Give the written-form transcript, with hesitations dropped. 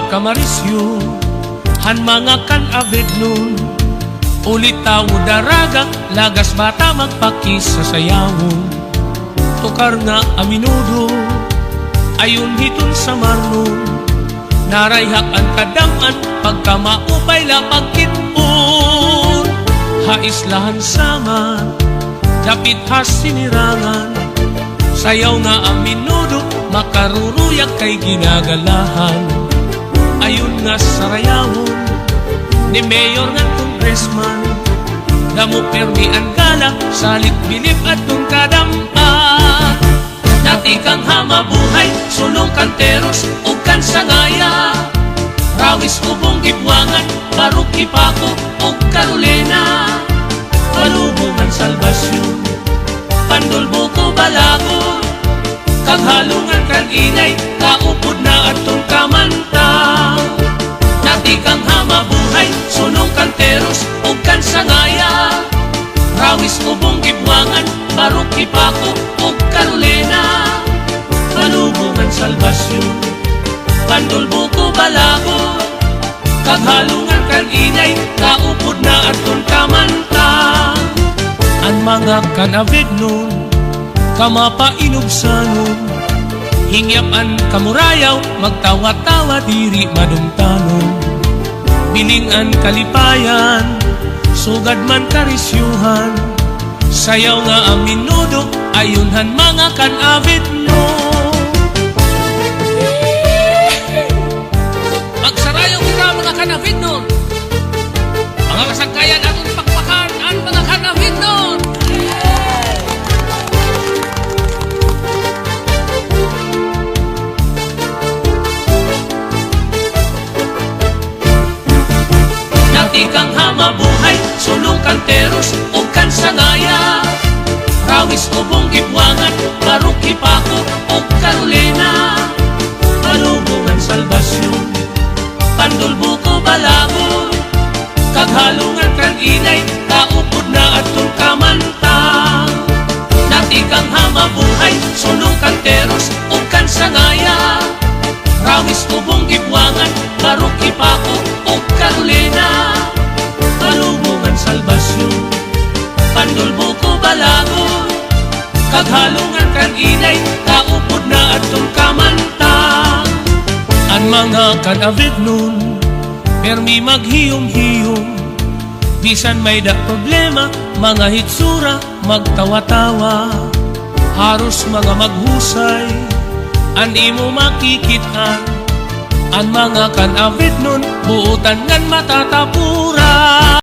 pagkamarisyo, han mga kan-avid nun. Ulit tao daraga, lagas bata magpakis sa sayawon. Tukar nga aminudo, ayun hiton sa marnon. Narayhak ang kadaman, pagkamaupay lapag kitpon. Haislahan sama, dapit has sinirangan. Sayaw nga ang minudo, makaruruyag kay ginagalahan. Ayun nga sa rayawon, ni Mayor nga Congressman. Damo permi ang gala, salit bilib at nung kadampan. Dati kang hamabuhay, sulong kanteros, ug kan sangaya. Rawis ubong gibwangan, barok ipako, ug Carolina. Palubungan salbasyon, pandulbuko balago. Kaghalungan kag inay, kaupod na atong kamanta. Dati kang hamabuhay, sunong kanteros, ug kan sangaya. Rawis ubong gibwangan, barok ipako, ug Carolina. Palubungan salbasyon, pandulbuko balago. Kaghalungan kag inay, kaupod na atong kamanta. Ang mga kan-avid nun, kamapainubsanon. Hingyapan kamurayaw, magtawa-tawa diri madumtanon. Bilingan kalipayan, sugad man karisyuhan. Sayaw nga ang minudo, ayunhan mga kan-avid nun. Magsarayaw kita mga kan-avid nun. Mga kasangkayan atong pakpakan ang mga kan-avid nun. Kang hamabuhay, sulong kanteros, ug kan sangaya. Rawis ubong gibwangan, barok ipako, ug Carolina. Palubungan salbasyon, pandulbuko balago. Kaghalungan kag inay, kaupod na atong kamanta. Dati kang hamabuhay, sulong kanteros, ug kan sangaya. Rawis ubong gibwangan, barok ipako, ug Carolina. Palubungan salbasyon, pandulbuko balago. Kaghalungan kag inay, kaupod na atong kamanta. Ang mga kan-avid nun, permi maghiyom-hiyom. Bisan may da problema, mga hitsura, magtawa-tawa. Haros mga maghusay, an imo makikitaan. Ang mga kan-avid nun, buutan ngan matatapura.